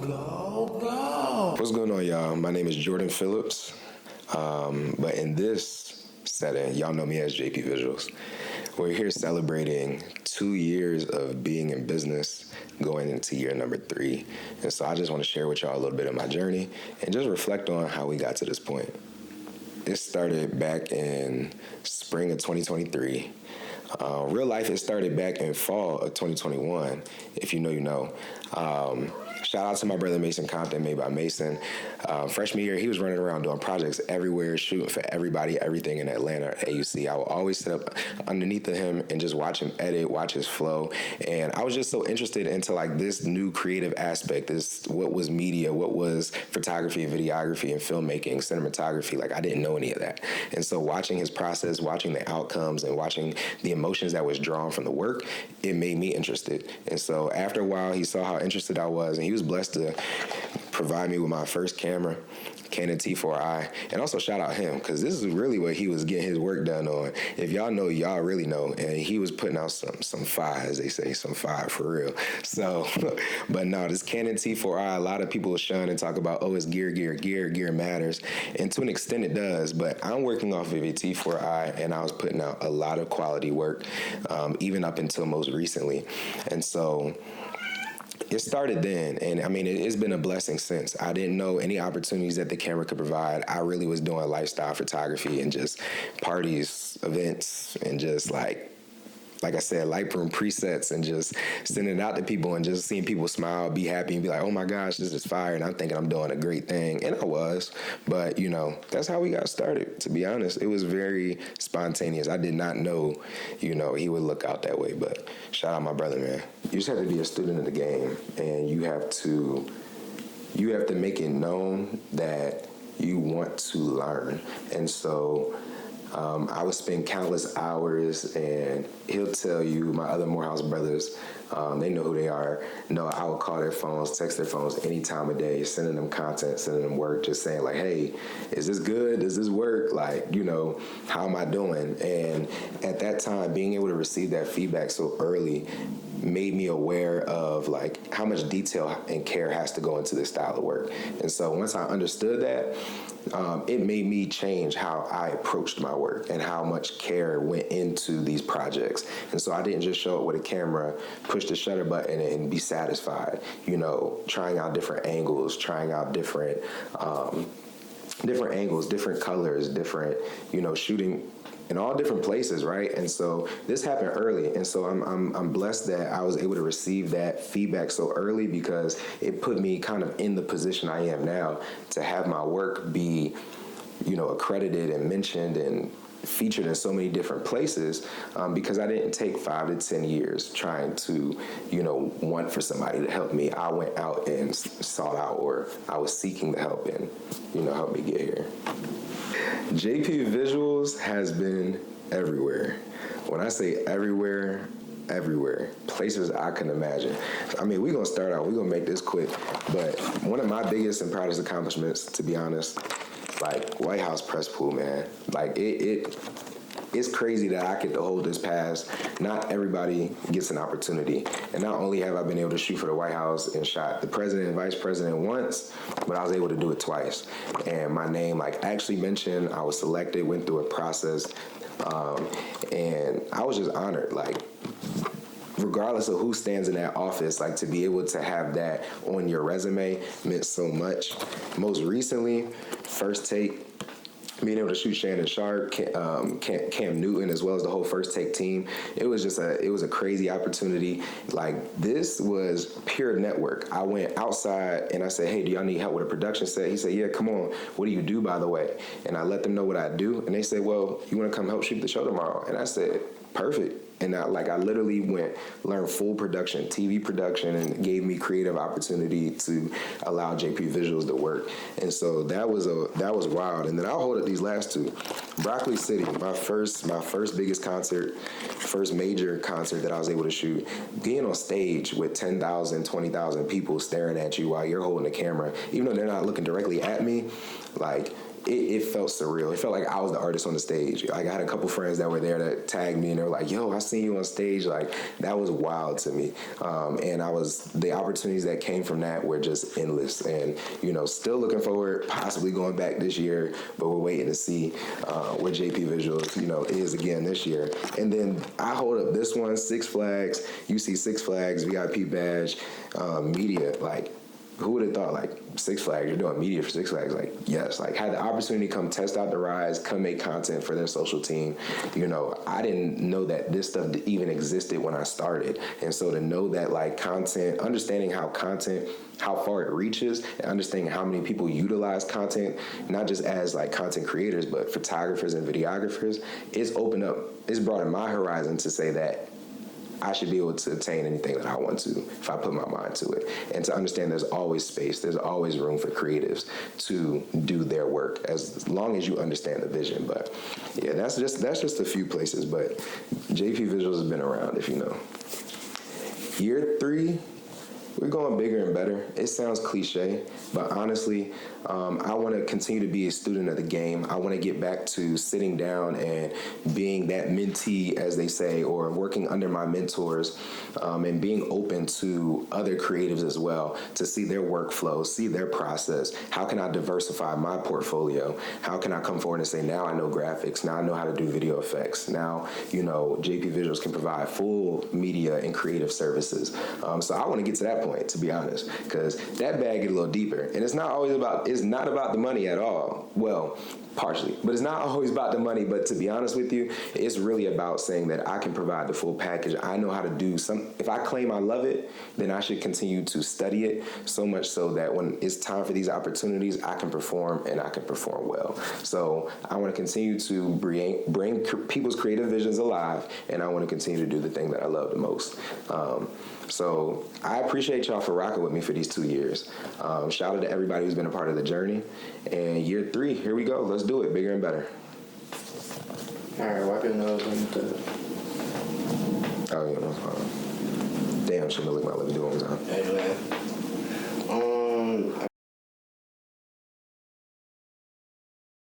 Go. What's going on, y'all? My name is Jordan Phillips. But in this setting, y'all know me as JP Visuals. We're here celebrating 2 years of being in business, going into year number 3. And so I just want to share with y'all a little bit of my journey and just reflect on how we got to this point. It started back in spring of 2023. Real life, it started back in fall of 2021. If you know, you know. Shout out to my brother Mason Compton, made by Mason. Freshman year, he was running around doing projects everywhere, shooting for everybody, everything in Atlanta at AUC. I would always sit up underneath of him and just watch him edit, watch his flow. And I was just so interested into like this new creative aspect, this what was media, what was photography, videography, and filmmaking, cinematography. Like I didn't know any of that. And so watching his process, watching the outcomes, and watching the emotions that was drawn from the work, it made me interested. And so after a while, he saw how interested I was, and he was blessed to provide me with my first camera, Canon T4i, and also shout out him, because this is really what he was getting his work done on. If y'all know, y'all really know, and he was putting out some fire, as they say, some fire for real. So, but no, this Canon T4i, a lot of people shun and talk about, oh, it's gear matters, and to an extent it does, but I'm working off of a T4i, and I was putting out a lot of quality work, even up until most recently, and so it started then, and I mean, it's been a blessing since. I didn't know any opportunities that the camera could provide. I really was doing lifestyle photography and just parties, events, and just like I said, Lightroom presets and just sending it out to people and just seeing people smile, be happy, and be like, oh my gosh, this is fire, and I'm thinking I'm doing a great thing, and I was, but you know, that's how we got started, to be honest. It was very spontaneous. I did not know, you know, he would look out that way, but shout out my brother, man. You just have to be a student of the game, and you have to make it known that you want to learn, and so I would spend countless hours, and he'll tell you, my other Morehouse brothers, they know who they are, know I would call their phones, text their phones any time of day, sending them content, sending them work, just saying like, hey, is this good? Does this work? Like, you know, how am I doing? And at that time, being able to receive that feedback so early made me aware of like how much detail and care has to go into this style of work. And so once I understood that, it made me change how I approached my work and how much care went into these projects. And so I didn't just show up with a camera, push the shutter button and be satisfied, you know, trying out different angles, trying out different angles, different colors, different, you know, shooting in all different places, right? And so this happened early, and so I'm blessed that I was able to receive that feedback so early, because it put me kind of in the position I am now to have my work be, you know, accredited and mentioned and featured in so many different places, because I didn't take 5 to 10 years trying to, you know, want for somebody to help me. I went out and sought out, or I was seeking the help and, you know, help me get here. JP Visuals has been everywhere. When I say everywhere, places I can imagine. I mean, we're going to start out, we're going to make this quick, but one of my biggest and proudest accomplishments, to be honest, like White House press pool, man. Like it's crazy that I get to hold this pass. Not everybody gets an opportunity. And not only have I been able to shoot for the White House and shot the president and vice president once, but I was able to do it twice. And my name, like, actually mentioned, I was selected, went through a process, and I was just honored, like, regardless of who stands in that office, like to be able to have that on your resume meant so much. Most recently, First Take, being able to shoot Shannon Sharp, Cam Newton, as well as the whole First Take team, it was a crazy opportunity. Like, this was pure network. I went outside and I said, hey, do y'all need help with a production set? He said, yeah, come on. What do you do, by the way? And I let them know what I do. And they said, well, you want to come help shoot the show tomorrow? And I said, perfect. And I literally learned full production, TV production, and it gave me creative opportunity to allow JP Visuals to work. And so that was wild. And then I'll hold it these last two. Broccoli City, my first biggest concert, first major concert that I was able to shoot. Being on stage with 10,000, 20,000 people staring at you while you're holding the camera, even though they're not looking directly at me, like, it felt surreal. It felt like I was the artist on the stage. Like I had a couple friends that were there that tagged me and they were like, "Yo, I seen you on stage." Like that was wild to me. And the opportunities that came from that were just endless. And still looking forward, possibly going back this year, but we're waiting to see what JP Visuals is again this year. And then I hold up this one, Six Flags. You see Six Flags VIP badge, media. Like, who would have thought, like, Six Flags, you're doing media for Six Flags? Like, yes, like, had the opportunity to come test out the rides, come make content for their social team. I didn't know that this stuff even existed when I started. And so to know that, like, content, understanding how far it reaches, and understanding how many people utilize content, not just as, like, content creators, but photographers and videographers, it's broadened my horizon to say that I should be able to attain anything that I want to if I put my mind to it. And to understand there's always space, there's always room for creatives to do their work as long as you understand the vision. But yeah, that's just a few places. But JP Visuals has been around, if you know. Year 3, we're going bigger and better. It sounds cliche, but honestly, I want to continue to be a student of the game. I want to get back to sitting down and being that mentee, as they say, or working under my mentors, and being open to other creatives as well, to see their workflow, see their process. How can I diversify my portfolio? How can I come forward and say, now I know graphics, now I know how to do video effects, now, JP Visuals can provide full media and creative services. So I want to get to that point, to be honest, because that bag get a little deeper. And it's not about the money at all. Well, partially, but it's not always about the money. But to be honest with you, it's really about saying that I can provide the full package. I know how to do if I claim I love it, then I should continue to study it, so much so that when it's time for these opportunities, I can perform, and I can perform well. So I want to continue to bring people's creative visions alive, and I want to continue to do the thing that I love the most. So I appreciate y'all for rocking with me for these 2 years. Shout out to everybody who's been a part of the journey. And year 3, here we go. Let's do it bigger and better. All right, wipe your nose on the... Oh, yeah, no problem. Damn, shouldn't have looked my lip. Do it one time. Hey, man.